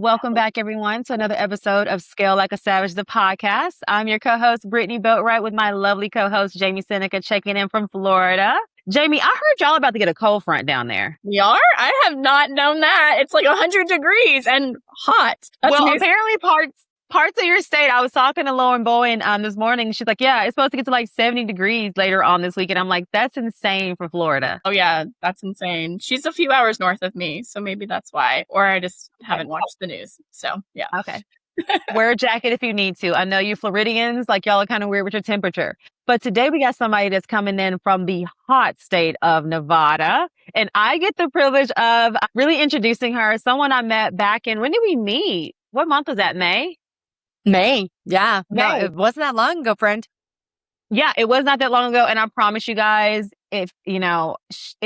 Welcome back, everyone, to another episode of Scale Like a Savage, the podcast. I'm your co-host, Brittany Boatwright, with my lovely co-host, Jamie Seneca, checking in from Florida. Jamie, I heard y'all about to get a cold front down there. We are? I have not known that. It's like 100 degrees and hot. That's well, amazing. Apparently parts of your state, I was talking to Lauren Bowen this morning. She's like, yeah, it's supposed to get to like 70 degrees later on this week. And I'm like, that's insane for Florida. Oh, yeah, that's insane. She's a few hours north of me, so maybe that's why. Or I just haven't watched the news. So, yeah. Okay. Wear a jacket if you need to. I know you Floridians, like y'all are kind of weird with your temperature. But today we got somebody that's coming in from the hot state of Nevada. And I get the privilege of really introducing her. Someone I met back in, when did we meet? What month was that? May? Yeah. May. No, it wasn't that long ago, friend. Yeah, it was not that long ago. And I promise you guys, if,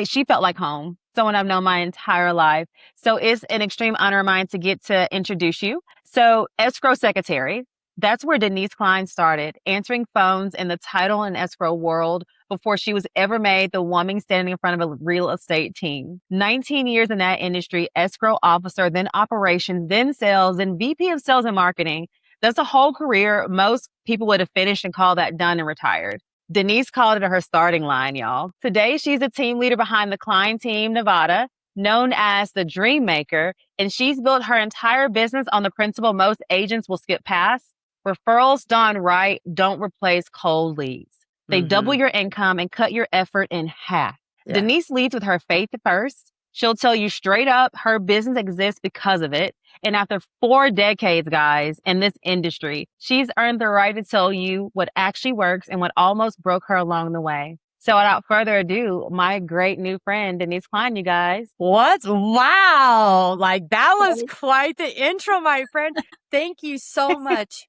she felt like home. Someone I've known my entire life. So it's an extreme honor of mine to get to introduce you. So escrow secretary, that's where Denise Klein started, answering phones in the title and escrow world before she was ever made the woman standing in front of a real estate team. 19 years in that industry, escrow officer, then operations, then sales, then VP of sales and marketing. That's a whole career. Most people would have finished and called that done and retired. Denise called it her starting line, y'all. Today, she's a team leader behind the Klein Team Nevada, known as the Dream Maker, and she's built her entire business on the principle most agents will skip past. Referrals done right don't replace cold leads. They double your income and cut your effort in half. Yeah. Denise leads with her faith first. She'll tell you straight up her business exists because of it. And after 4 decades, guys, in this industry, she's earned the right to tell you what actually works and what almost broke her along the way. So without further ado, my great new friend, Denise Klein, you guys. What? Wow. Like that was quite the intro, my friend. Thank you so much.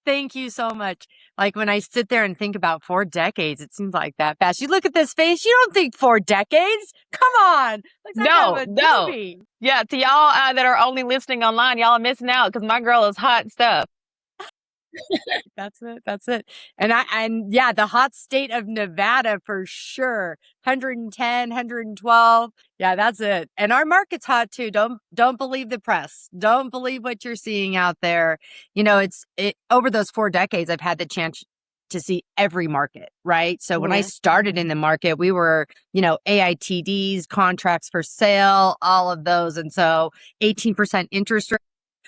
Thank you so much. Like when I sit there and think about 4 decades, it seems like that fast. You look at this face, you don't think 4 decades. Come on. No. Yeah, to y'all that are only listening online, y'all are missing out because my girl is hot stuff. That's it. And yeah, the hot state of Nevada for sure. 110, 112. Yeah, that's it. And our market's hot too. Don't believe the press. Don't believe what you're seeing out there. Over those 4 decades, I've had the chance to see every market, right? So when I started in the market, we were, AITDs, contracts for sale, all of those. And so 18% interest rate.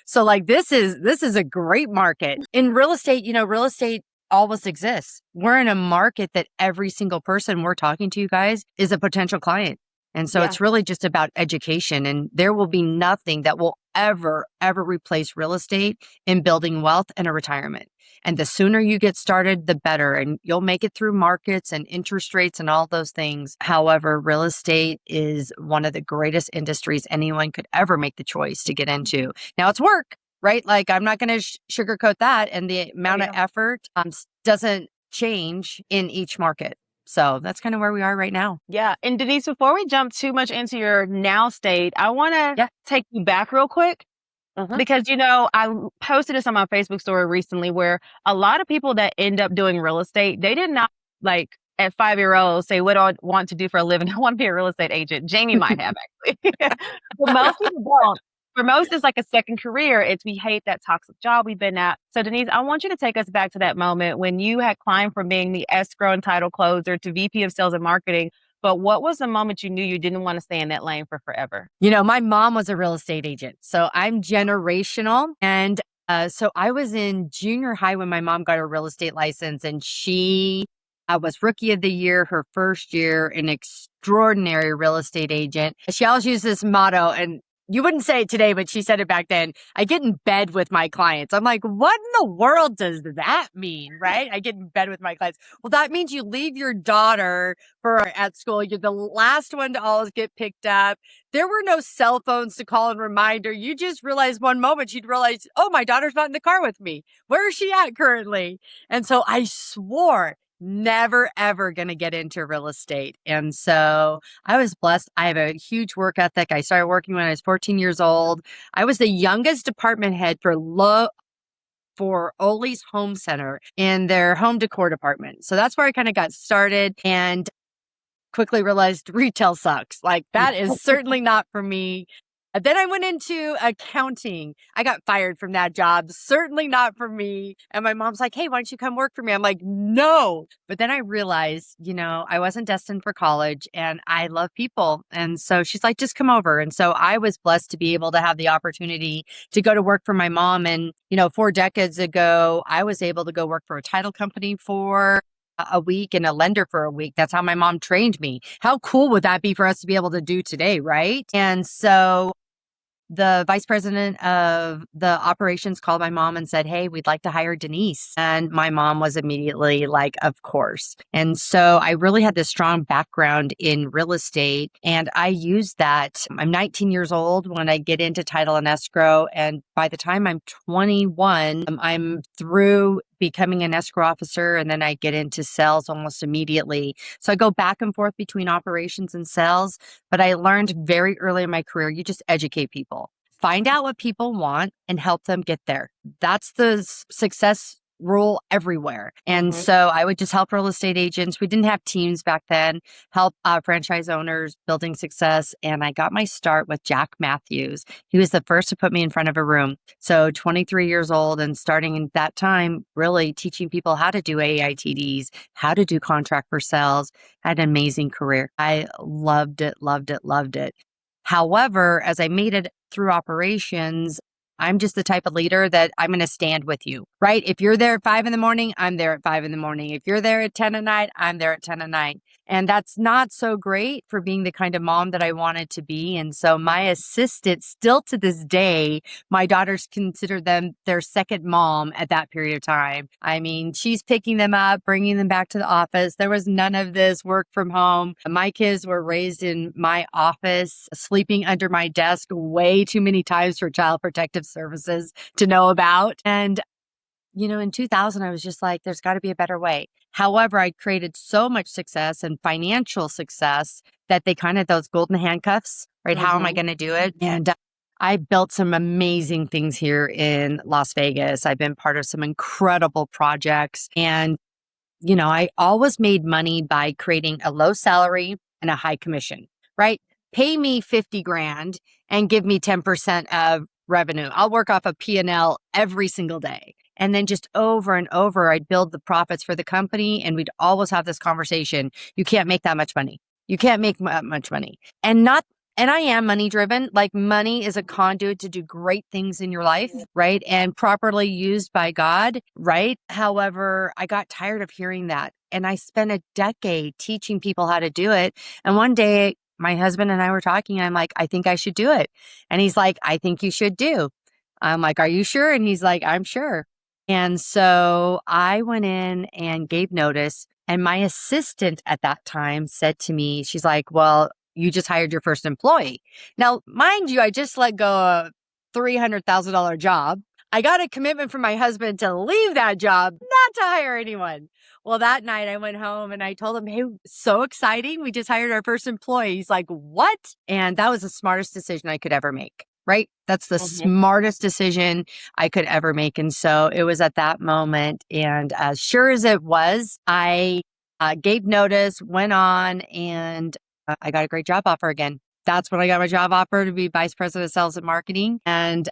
So like this is a great market. In real estate, real estate always exists. We're in a market that every single person we're talking to, you guys, is a potential client. And so it's really just about education, and there will be nothing that will ever replace real estate in building wealth and a retirement. And the sooner you get started, the better. And you'll make it through markets and interest rates and all those things. However, real estate is one of the greatest industries anyone could ever make the choice to get into. Now it's work, right? Like I'm not going to sugarcoat that. And the amount of effort doesn't change in each market. So that's kind of where we are right now. Yeah. And Denise, before we jump too much into your now state, I want to take you back real quick. Because, I posted this on my Facebook story recently where a lot of people that end up doing real estate, they did not at 5-year-olds say, what do I want to do for a living? I want to be a real estate agent. Jamie might have actually. But most people don't. For most, it's like a second career. We hate that toxic job we've been at. So Denise, I want you to take us back to that moment when you had climbed from being the escrow and title closer to VP of sales and marketing. But what was the moment you knew you didn't want to stay in that lane for forever? My mom was a real estate agent, so I'm generational. And so I was in junior high when my mom got her real estate license, and she was rookie of the year, her first year, an extraordinary real estate agent. She always used this motto, and you wouldn't say it today, but she said it back then. I get in bed with my clients. I'm like, what in the world does that mean, right? I get in bed with my clients. Well, that means you leave your daughter at school. You're the last one to always get picked up. There were no cell phones to call and remind her. You just realized one moment, she'd realize, oh, my daughter's not in the car with me. Where is she at currently? And so I swore never, ever going to get into real estate. And so I was blessed. I have a huge work ethic. I started working when I was 14 years old. I was the youngest department head for Ole's Home Center in their home decor department. So that's where I kind of got started and quickly realized retail sucks. Like that is certainly not for me. Then I went into accounting. I got fired from that job. Certainly not for me. And my mom's like, hey, why don't you come work for me? I'm like, no. But then I realized, I wasn't destined for college and I love people. And so she's like, just come over. And so I was blessed to be able to have the opportunity to go to work for my mom. And, 4 decades ago, I was able to go work for a title company for a week and a lender for a week. That's how my mom trained me. How cool would that be for us to be able to do today, right? And so the vice president of the operations called my mom and said, hey, we'd like to hire Denise. And my mom was immediately like, of course. And so I really had this strong background in real estate. And I used that. I'm 19 years old when I get into title and escrow. And by the time I'm 21, I'm through becoming an escrow officer, and then I get into sales almost immediately. So I go back and forth between operations and sales, but I learned very early in my career, you just educate people. Find out what people want and help them get there. That's the success rule everywhere. And so I would just help real estate agents. We didn't have teams back then, help franchise owners building success. And I got my start with Jack Matthews. He was the first to put me in front of a room. So 23 years old and starting in that time, really teaching people how to do AITDs, how to do contract for sales. Had an amazing career. I loved it, loved it, loved it. However, as I made it through operations, I'm just the type of leader that I'm going to stand with you, right? If you're there at 5 a.m, I'm there at 5 a.m. If you're there at 10 at night, I'm there at 10 at night. And that's not so great for being the kind of mom that I wanted to be. And so my assistant, still to this day, my daughters consider them their second mom at that period of time. I mean, she's picking them up, bringing them back to the office. There was none of this work from home. My kids were raised in my office, sleeping under my desk way too many times for Child Protective Services to know about. And in 2000, I was just like, there's got to be a better way. However, I created so much success and financial success that they kind of those golden handcuffs, right? How am I going to do it? And I built some amazing things here in Las Vegas. I've been part of some incredible projects. And, I always made money by creating a low salary and a high commission, right? Pay me 50 grand and give me 10% of revenue. I'll work off a P&L every single day. And then just over and over, I'd build the profits for the company. And we'd always have this conversation. You can't make that much money. You can't make much money. And I am money driven. Like money is a conduit to do great things in your life, right? And properly used by God, right? However, I got tired of hearing that. And I spent a decade teaching people how to do it. And one day, my husband and I were talking. I'm like, I think I should do it. And he's like, I think you should do. I'm like, are you sure? And he's like, I'm sure. And so I went in and gave notice. And my assistant at that time said to me, she's like, well, you just hired your first employee. Now, mind you, I just let go a $300,000 job. I got a commitment from my husband to leave that job, not to hire anyone. Well, that night I went home and I told him, hey, so exciting. We just hired our first employee. He's like, what? And that was the smartest decision I could ever make, right? That's the smartest decision I could ever make. And so it was at that moment. And as sure as it was, I gave notice, went on, and I got a great job offer again. That's when I got my job offer to be vice president of sales and marketing. And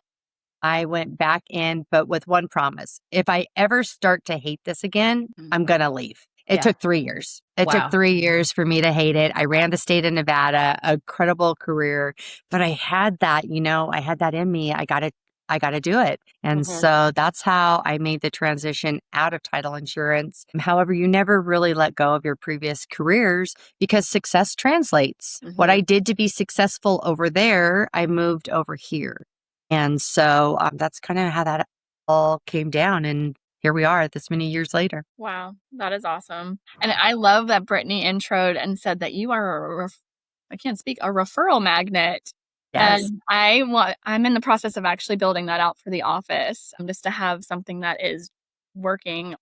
I went back in, but with one promise. If I ever start to hate this again, I'm going to leave. It took 3 years. It took 3 years for me to hate it. I ran the state of Nevada, a credible career, but I had that, I had that in me. I got to do it. And so that's how I made the transition out of title insurance. However, you never really let go of your previous careers because success translates. What I did to be successful over there, I moved over here. And so that's kind of how that all came down. And here we are this many years later. Wow, that is awesome. And I love that Brittany introed and said that you are a referral magnet. Yes. And I'm in the process of actually building that out for the office, just to have something that is working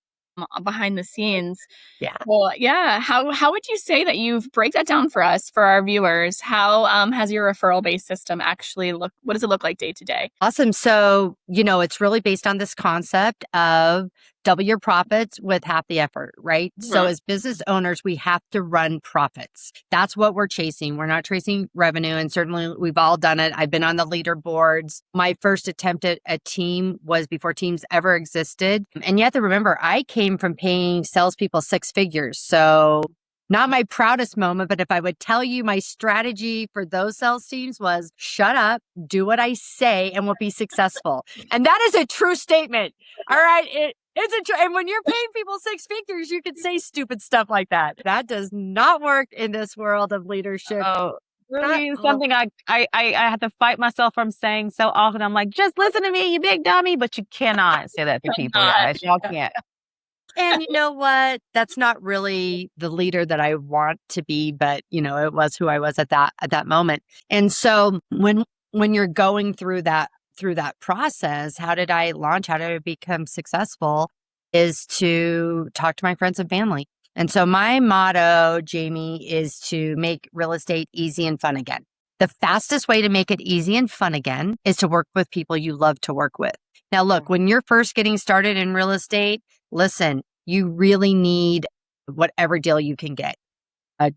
behind the scenes. Yeah. Well, yeah. How would you say that break that down for us, for our viewers? How has your referral based system actually what does it look like day to day? Awesome. So, it's really based on this concept of double your profits with half the effort, right? So Mhm. as business owners, we have to run profits. That's what we're chasing. We're not chasing revenue. And certainly we've all done it. I've been on the leaderboards. My first attempt at a team was before teams ever existed. And you have to remember, I came from paying salespeople six figures. So not my proudest moment, but if I would tell you my strategy for those sales teams was shut up, do what I say, and we'll be successful. And that is a true statement. All right. It's a true. And when you're paying people six figures, you can say stupid stuff like that. That does not work in this world of leadership. Oh, Not really something I have to fight myself from saying so often. I'm like, just listen to me, you big dummy. But you cannot say that to people, Cannot. guys. Y'all can't. And you know what? That's not really the leader that I want to be, but it was who I was at that moment. And so when you're going through that process, how did I launch? How did I become successful? Is to talk to my friends and family. And so my motto, Jamie, is to make real estate easy and fun again. The fastest way to make it easy and fun again is to work with people you love to work with. Now, look, when you're first getting started in real estate, listen, you really need whatever deal you can get.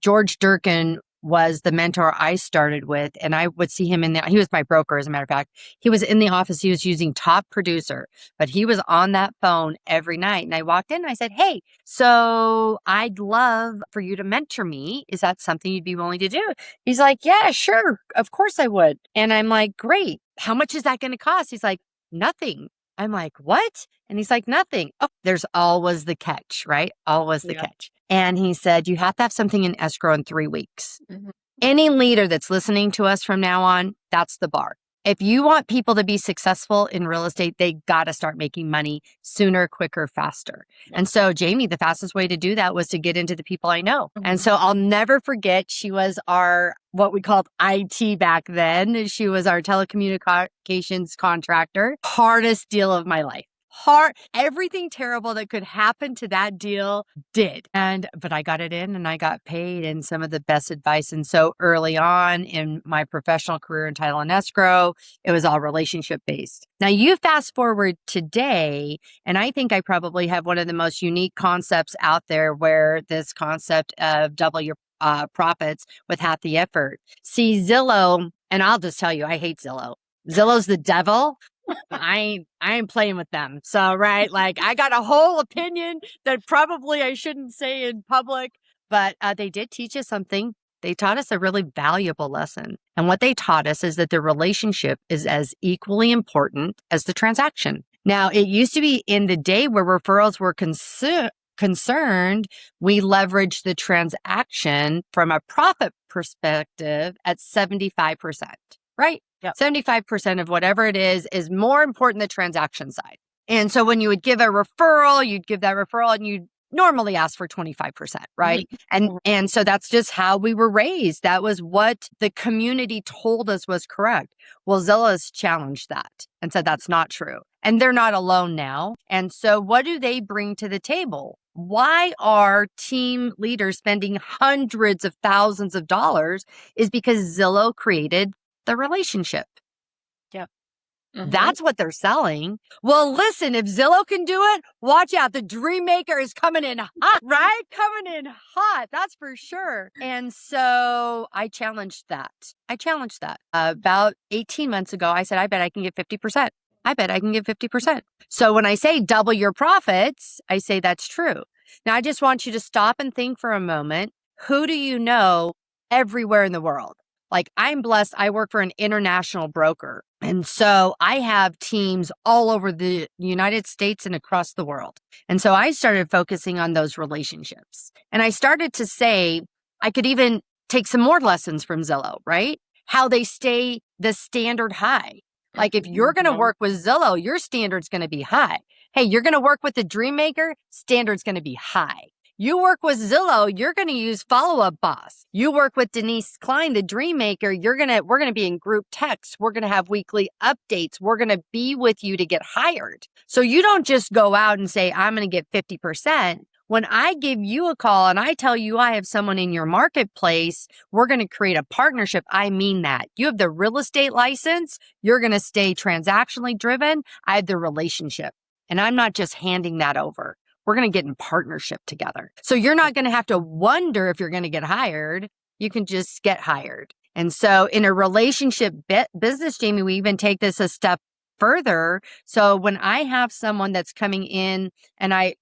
George Durkin was the mentor I started with, and I would see him he was my broker, as a matter of fact. He was in the office. He was using Top Producer, but he was on that phone every night. And I walked in and I said, hey, so I'd love for you to mentor me. Is that something you'd be willing to do? He's like, yeah, sure. Of course I would. And I'm like, great. How much is that going to cost? He's like, nothing. I'm like, what? And he's like, nothing. Oh, there's always the catch, right? Always the catch. And he said, you have to have something in escrow in 3 weeks. Mhm. Any leader that's listening to us from now on, that's the bar. If you want people to be successful in real estate, they got to start making money sooner, quicker, faster. And so, Jamie, the fastest way to do that was to get into the people I know. And so I'll never forget, she was our, what we called IT back then. She was our telecommunications contractor. Hardest deal of my life. Everything terrible that could happen to that deal did. But I got it in and I got paid, and some of the best advice. And so early on in my professional career in title and escrow, it was all relationship based. Now you fast forward today, and I think I probably have one of the most unique concepts out there, where this concept of double your profits with half the effort. See, Zillow, and I'll just tell you, I hate Zillow. Zillow's the devil. I ain't playing with them. So, right, like I got a whole opinion that probably I shouldn't say in public, but they did teach us something. They taught us a really valuable lesson. And what they taught us is that the relationship is as equally important as the transaction. Now, it used to be in the day where referrals were concerned, we leveraged the transaction from a profit perspective at 75%, right? Yep. 75% of whatever it is more important than the transaction side. And so when you would give a referral, you'd give that referral and you'd normally ask for 25%, right? And so that's just how we were raised. That was what the community told us was correct. Well, Zillow's challenged that and said that's not true. And they're not alone now. And so what do they bring to the table? Why are team leaders spending hundreds of thousands of dollars? Is because Zillow created the relationship. Yep. That's what they're selling. Well, listen, if Zillow can do it, watch out. The Dream Maker is coming in hot, right? Coming in hot. That's for sure. And so I challenged that. About 18 months ago, I said, I bet I can get 50%. I bet I can get 50%. So when I say double your profits, I say that's true. Now, I just want you to stop and think for a moment. Who do you know everywhere in the world? Like, I'm blessed. I work for an international broker. And so I have teams all over the United States and across the world. And so I started focusing on those relationships. And I started to say, I could even take some more lessons from Zillow, right? How they stay the standard high. Like, if you're going to work with Zillow, your standard's going to be high. Hey, you're going to work with the Dream Maker, standard's going to be high. You work with Zillow, you're going to use Follow Up Boss. You work with Denise Klein, the Dream Maker, we're going to be in group texts. We're going to have weekly updates. We're going to be with you to get hired. So you don't just go out and say, I'm going to get 50%. When I give you a call and I tell you I have someone in your marketplace, we're going to create a partnership. I mean that. You have the real estate license. You're going to stay transactionally driven. I have the relationship. And I'm not just handing that over. We're going to get in partnership together. So you're not going to have to wonder if you're going to get hired. You can just get hired. And so in a relationship business, Jamie, we even take this a step further. So when I have someone that's coming in, and I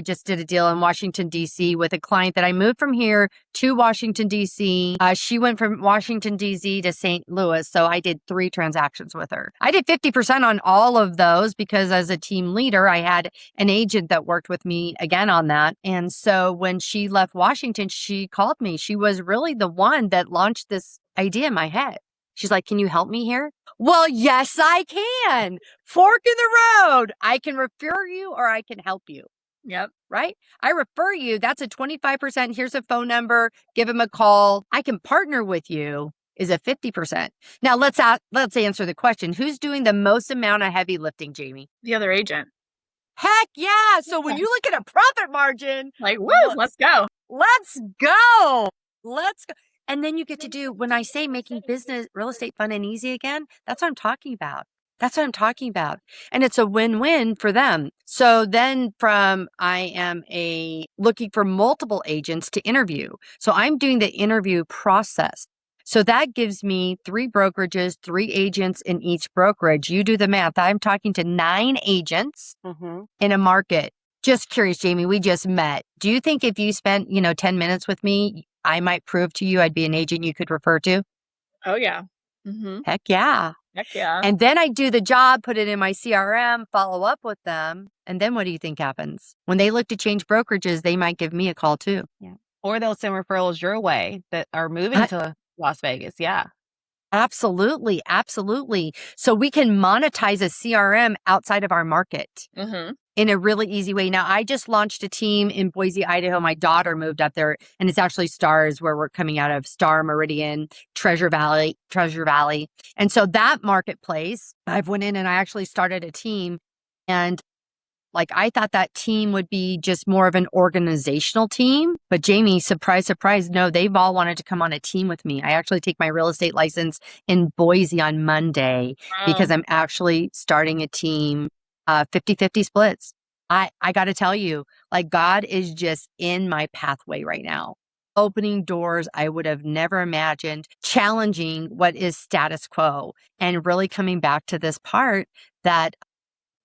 just did a deal in Washington, D.C. with a client that I moved from here to Washington, D.C. She went from Washington, D.C. to St. Louis. So I did 3 transactions with her. I did 50% on all of those because as a team leader, I had an agent that worked with me again on that. And so when she left Washington, she called me. She was really the one that launched this idea in my head. She's like, can you help me here? Well, yes, I can. Fork in the road. I can refer you or I can help you. Yep. Right? I refer you. That's a 25%. Here's a phone number. Give him a call. I can partner with you is a 50%. Now let's answer the question. Who's doing the most amount of heavy lifting, Jamie? The other agent. Heck yeah. So when you look at a profit margin, Like, woo, let's go. Let's go. Let's go. And then you get to do, when I say making business, real estate fun and easy again, that's what I'm talking about. That's what I'm talking about. And it's a win-win for them. So then I am looking for multiple agents to interview. So I'm doing the interview process. So that gives me 3 brokerages, 3 agents in each brokerage. You do the math. I'm talking to 9 agents in a market. Just curious, Jamie, we just met. Do you think if you spent, 10 minutes with me, I might prove to you I'd be an agent you could refer to? Oh, yeah. Mm-hmm. Heck yeah. Heck yeah. And then I do the job, put it in my CRM, follow up with them. And then what do you think happens? When they look to change brokerages, they might give me a call too. Yeah. Or they'll send referrals your way that are moving to Las Vegas. Yeah. Absolutely. Absolutely. So we can monetize a CRM outside of our market. In a really easy way. Now, I just launched a team in Boise, Idaho. My daughter moved up there, and it's actually Stars, where we're coming out of Star, Meridian, Treasure Valley. And so that marketplace, I've went in and I actually started a team. And I thought that team would be just more of an organizational team. But Jamie, surprise, surprise, no, they've all wanted to come on a team with me. I actually take my real estate license in Boise on Monday because I'm actually starting a team. 50-50 splits. I got to tell you, God is just in my pathway right now, opening doors I would have never imagined, challenging what is status quo, and really coming back to this part that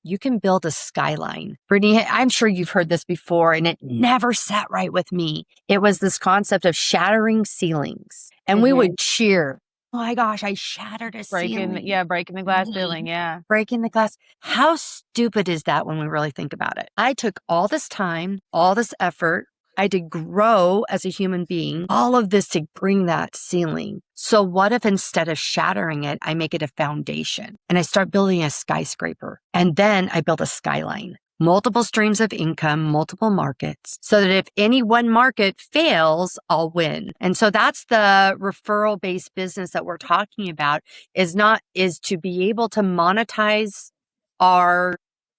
you can build a skyline. Brittany, I'm sure you've heard this before, and it never sat right with me. It was this concept of shattering ceilings, and we would cheer. Oh my gosh, I shattered a ceiling. Yeah, breaking the glass ceiling. Yeah. Breaking the glass. How stupid is that when we really think about it? I took all this time, all this effort. I had to grow as a human being, all of this to bring that ceiling. So what if instead of shattering it, I make it a foundation and I start building a skyscraper, and then I build a skyline? Multiple streams of income, multiple markets, so that if any one market fails, I'll win. And so that's the referral-based business that we're talking about, is to be able to monetize our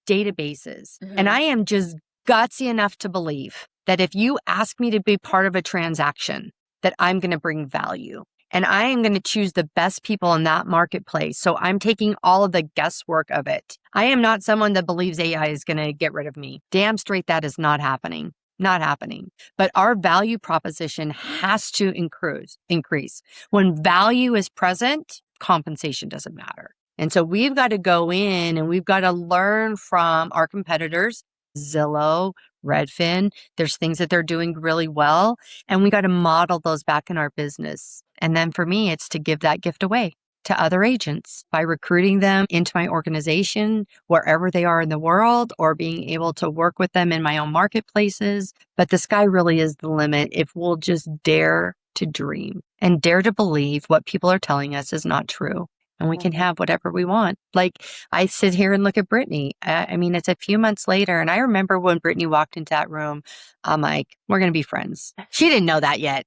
databases. And I am just gutsy enough to believe that if you ask me to be part of a transaction, that I'm going to bring value. And I am going to choose the best people in that marketplace. So I'm taking all of the guesswork of it. I am not someone that believes AI is going to get rid of me. Damn straight, that is not happening. Not happening. But our value proposition has to increase. When value is present, compensation doesn't matter. And so we've got to go in and we've got to learn from our competitors, Zillow, Redfin. There's things that they're doing really well, and we got to model those back in our business. And then for me, it's to give that gift away to other agents by recruiting them into my organization, wherever they are in the world, or being able to work with them in my own marketplaces. But the sky really is the limit if we'll just dare to dream and dare to believe what people are telling us is not true. And we can have whatever we want. I sit here and look at Brittany. I mean, it's a few months later. And I remember when Brittany walked into that room, I'm like, we're going to be friends. She didn't know that yet.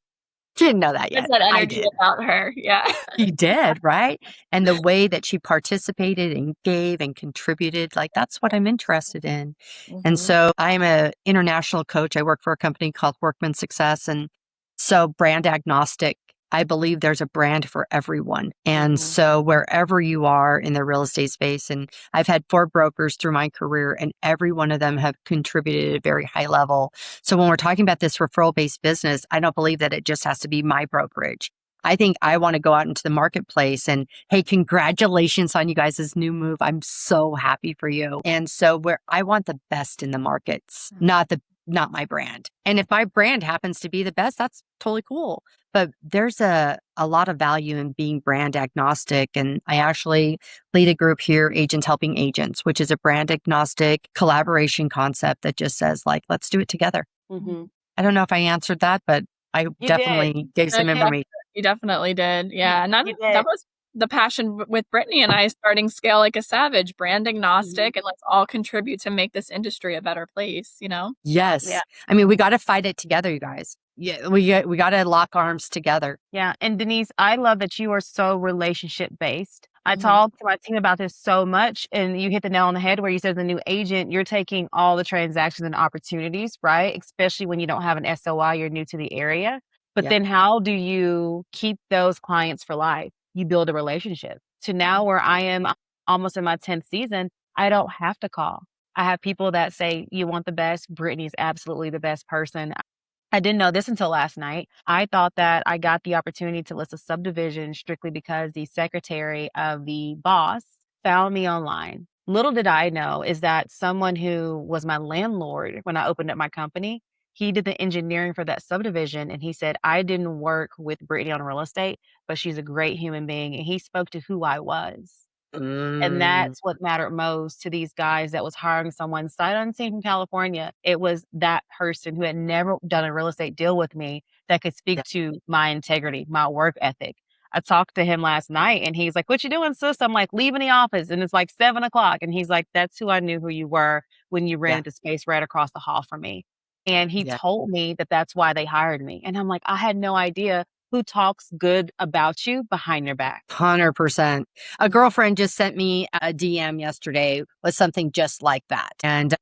There's that energy about her. Yeah. She did, right? And the way that she participated and gave and contributed, that's what I'm interested in. And so I'm an international coach. I work for a company called Workman Success. And so brand agnostic. I believe there's a brand for everyone. And so wherever you are in the real estate space, and I've had 4 brokers through my career, and every one of them have contributed at a very high level. So when we're talking about this referral-based business, I don't believe that it just has to be my brokerage. I think I want to go out into the marketplace and, hey, congratulations on you guys' new move. I'm so happy for you. And so where I want the best in the markets, not my brand. And if my brand happens to be the best, that's totally cool. But there's a lot of value in being brand agnostic. And I actually lead a group here, Agents Helping Agents, which is a brand agnostic collaboration concept that just says, like, let's do it together. I don't know if I answered that, but I definitely gave some information. You definitely did. Yeah. And that was the passion with Brittany and I, starting Scale Like a Savage, brand agnostic, and let's all contribute to make this industry a better place, you know? Yes. Yeah. I mean, we got to fight it together, you guys. Yeah, we got to lock arms together. Yeah. And Denise, I love that you are so relationship based. I talk to my team about this so much, and you hit the nail on the head where you said, as a new agent, you're taking all the transactions and opportunities, right? Especially when you don't have an SOI, you're new to the area. But then how do you keep those clients for life? You build a relationship. To now where I am almost in my 10th season, I don't have to call. I have people that say, you want the best. Brittany is absolutely the best person. I didn't know this until last night. I thought that I got the opportunity to list a subdivision strictly because the secretary of the boss found me online. Little did I know is that someone who was my landlord when I opened up my company, he did the engineering for that subdivision. And he said, I didn't work with Brittany on real estate, but she's a great human being. And he spoke to who I was. And that's what mattered most to these guys that was hiring someone sight unseen from California. It was that person who had never done a real estate deal with me that could speak to my integrity, my work ethic. I talked to him last night and he's like, what you doing, sis? I'm like, leaving the office. And it's like 7:00. And he's like, that's who I knew who you were when you rented the space right across the hall from me. And he told me that that's why they hired me. And I'm like, I had no idea who talks good about you behind your back. 100%. A girlfriend just sent me a DM yesterday with something just like that. And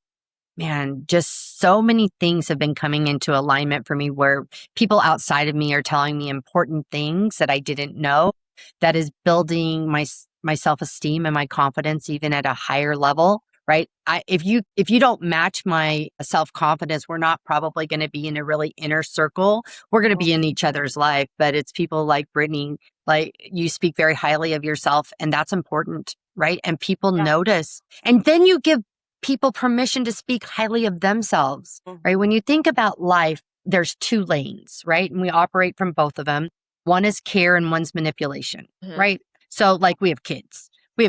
man, just so many things have been coming into alignment for me where people outside of me are telling me important things that I didn't know, that is building my self-esteem and my confidence even at a higher level. Right. If you don't match my self-confidence, we're not probably going to be in a really inner circle. We're going to be in each other's life, but it's people like Brittany, like you speak very highly of yourself, and that's important. Right. And people notice. And then you give people permission to speak highly of themselves. Right. When you think about life, there's 2 lanes, right? And we operate from both of them. One is care and one's manipulation. Right. So like we have kids. I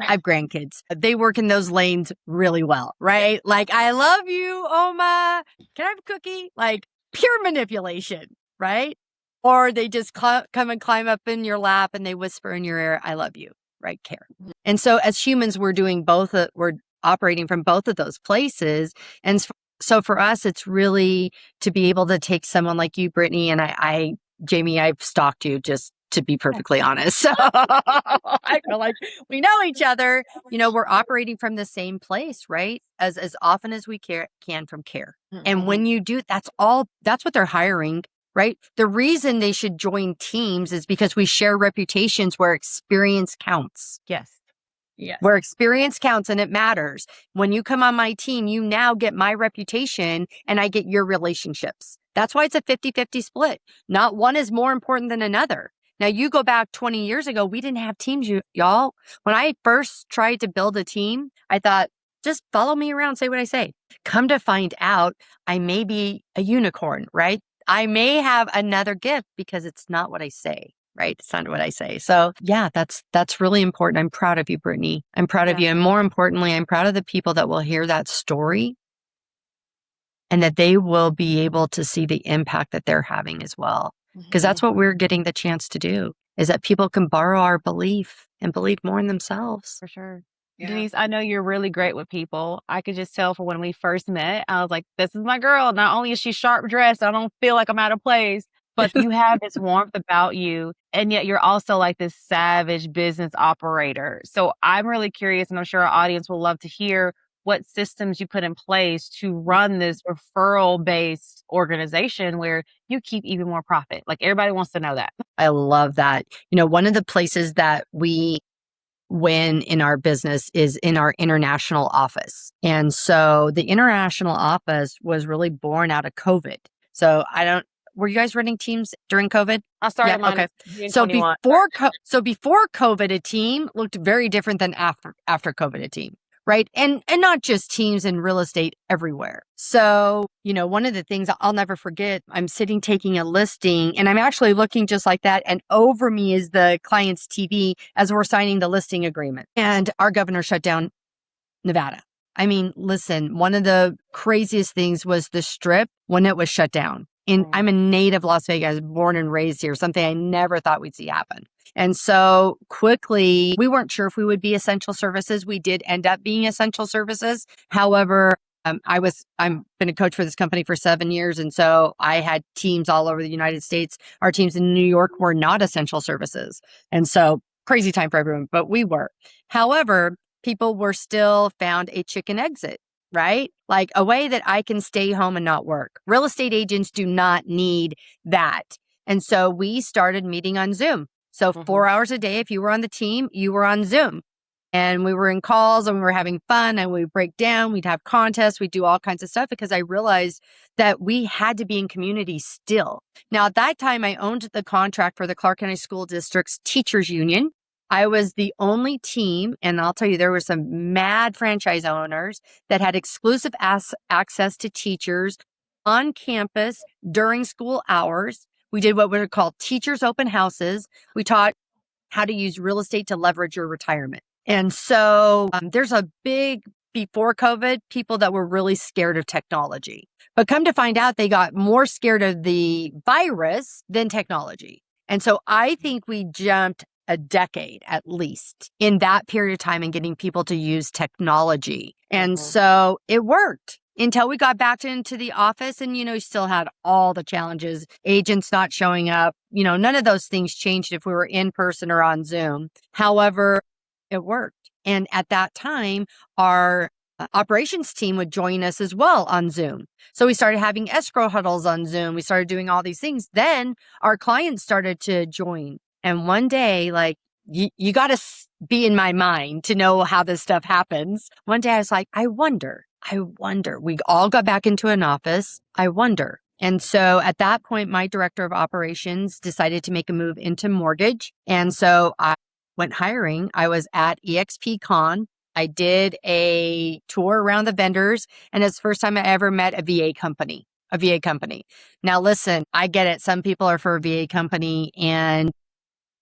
have grandkids. They work in those lanes really well, right? Like, I love you, Oma. Can I have a cookie? Like, pure manipulation, right? Or they just come and climb up in your lap and they whisper in your ear, I love you, right? Care. And so as humans, we're doing both. We're operating from both of those places. And so for us, it's really to be able to take someone like you, Brittany, and Jamie, I've stalked you just to be perfectly honest. So I feel like we know each other. You know, we're operating from the same place, right? As often as we can from care. And when you do, that's what they're hiring, right? The reason they should join teams is because we share reputations where experience counts. Yes. Where experience counts and it matters. When you come on my team, you now get my reputation and I get your relationships. That's why it's a 50-50 split. Not one is more important than another. Now, you go back 20 years ago, we didn't have teams, y'all. When I first tried to build a team, I thought, just follow me around, say what I say. Come to find out, I may be a unicorn, right? I may have another gift because it's not what I say, right? It's not what I say. So yeah, that's really important. I'm proud of you, Brittany. I'm proud of you. And more importantly, I'm proud of the people that will hear that story and that they will be able to see the impact that they're having as well. Because that's what we're getting the chance to do, is that people can borrow our belief and believe more in themselves. For sure. Yeah. Denise, I know you're really great with people. I could just tell from when we first met, I was like, this is my girl. Not only is she sharp dressed, I don't feel like I'm out of place, but you have this warmth about you. And yet you're also like this savage business operator. So I'm really curious, and I'm sure our audience will love to hear, what systems you put in place to run this referral-based organization where you keep even more profit. Like everybody wants to know that. I love that. One of the places that we win in our business is in our international office. And so the international office was really born out of COVID. So were you guys running teams during COVID? I started mine in June 21. So before COVID, a team looked very different than after COVID, a team. Right. And not just teams in real estate, everywhere. So, one of the things I'll never forget, I'm sitting taking a listing and I'm actually looking just like that. And over me is the client's TV as we're signing the listing agreement. And our governor shut down Nevada. I mean, listen, one of the craziest things was the Strip when it was shut down. And I'm a native Las Vegas, born and raised here, something I never thought we'd see happen. And so quickly, we weren't sure if we would be essential services. We did end up being essential services. However, I've been a coach for this company for 7 years. And so I had teams all over the United States. Our teams in New York were not essential services. And so crazy time for everyone, but we were. However, people were still found a chicken exit, right? Like a way that I can stay home and not work. Real estate agents do not need that. And so we started meeting on Zoom. So 4 hours a day, if you were on the team, you were on Zoom. And we were in calls and we were having fun and we'd break down, we'd have contests, we'd do all kinds of stuff because I realized that we had to be in community still. Now, at that time, I owned the contract for the Clark County School District's teachers union. I was the only team, and I'll tell you, there were some mad franchise owners that had exclusive access to teachers on campus during school hours. We did what were called teachers open houses. We taught how to use real estate to leverage your retirement. And so there's a big, before COVID, people that were really scared of technology. But come to find out, they got more scared of the virus than technology. And so I think we jumped a decade at least in that period of time in getting people to use technology. And so it worked until we got back into the office and, you still had all the challenges, agents not showing up, none of those things changed if we were in person or on Zoom. However, it worked. And at that time, our operations team would join us as well on Zoom. So we started having escrow huddles on Zoom. We started doing all these things. Then our clients started to join. And one day, like, you got to be in my mind to know how this stuff happens. One day I was like, I wonder. We all got back into an office. I wonder. And so at that point, my director of operations decided to make a move into mortgage. And so I went hiring. I was at EXP Con. I did a tour around the vendors. And it's the first time I ever met a VA company. Now, listen, I get it. Some people are for a VA company, and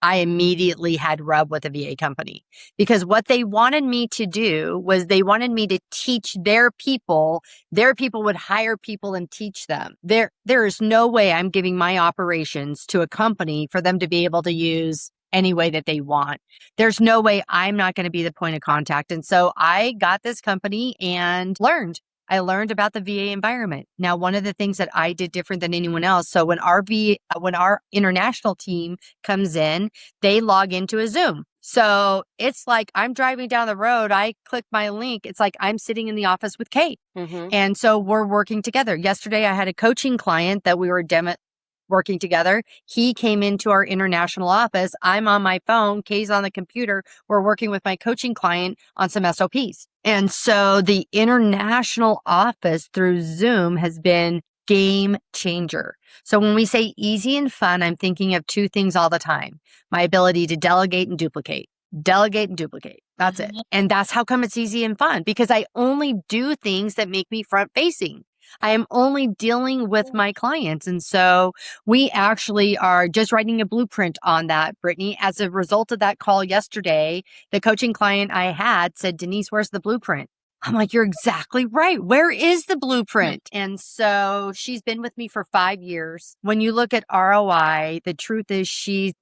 I immediately had rub with a VA company because what they wanted me to do was they wanted me to teach their people. Their people would hire people and teach them. There is no way I'm giving my operations to a company for them to be able to use any way that they want. There's no way I'm not going to be the point of contact. And so I got this company and learned. I learned about the VA environment. Now, one of the things that I did different than anyone else. So when our international team comes in, they log into a Zoom. So it's like I'm driving down the road. I click my link. It's like I'm sitting in the office with Kate. And so we're working together. Yesterday, I had a coaching client that we were working together. He came into our international office. I'm on my phone. Kay's on the computer. We're working with my coaching client on some SOPs. And so the international office through Zoom has been game changer. So when we say easy and fun, I'm thinking of two things all the time. My ability to delegate and duplicate. That's it. And that's how come it's easy and fun, because I only do things that make me front facing. I am only dealing with my clients. And so we actually are just writing a blueprint on that, Brittany. As a result of that call yesterday, the coaching client I had said, Denise, where's the blueprint? I'm like, you're exactly right. Where is the blueprint? And so she's been with me for 5 years. When you look at ROI, the truth is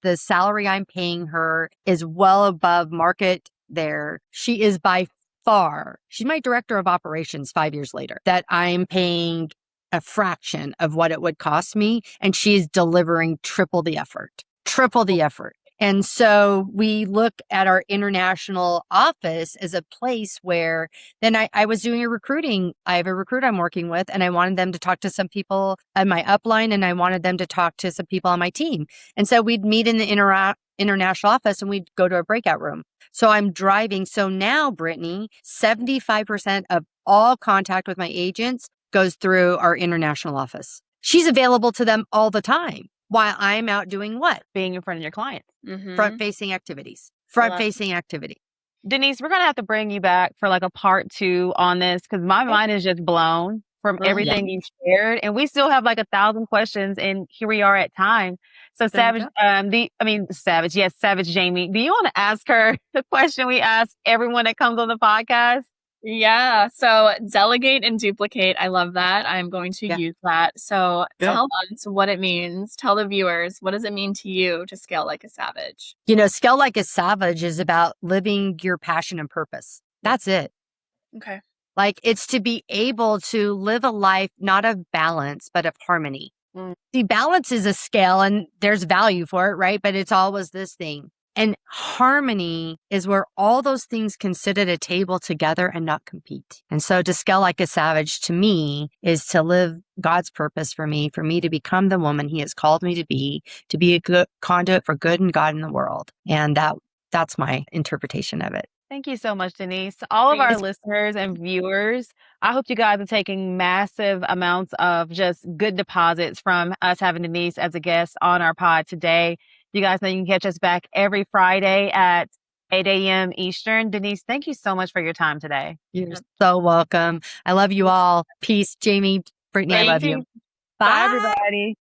the salary I'm paying her is well above market there. She is by far, she's my director of operations 5 years later, that I'm paying a fraction of what it would cost me. And she's delivering triple the effort. And so we look at our international office as a place where then I was doing a recruiting. I have a recruiter I'm working with, and I wanted them to talk to some people on my upline, and I wanted them to talk to some people on my team. And so we'd meet in the international office and we'd go to a breakout room. So I'm driving. So now, Brittany, 75% of all contact with my agents goes through our international office. She's available to them all the time while I'm out doing what? Being in front of your clients. Front-facing activities. Front-facing activity. Denise, we're going to have to bring you back for like a part 2 on this because my mind is just blown from everything you shared. And we still have like 1,000 questions, and here we are at time. So Savage Jamie, do you want to ask her the question we ask everyone that comes on the podcast? Yeah. So delegate and duplicate. I love that. I'm going to use that. So tell us what it means. Tell the viewers, what does it mean to you to scale like a savage? You know, scale like a savage is about living your passion and purpose. That's it. Okay. Like, it's to be able to live a life not of balance, but of harmony. See, balance is a scale and there's value for it, right? But it's always this thing. And harmony is where all those things can sit at a table together and not compete. And so to scale like a savage to me is to live God's purpose for me to become the woman he has called me to be a good conduit for good and God in the world. And that's my interpretation of it. Thank you so much, Denise. All of our listeners and viewers, I hope you guys are taking massive amounts of just good deposits from us having Denise as a guest on our pod today. You guys know you can catch us back every Friday at 8 a.m. Eastern. Denise, thank you so much for your time today. You're so welcome. I love you all. Peace, Jamie, Brittany, I love you. Bye, everybody.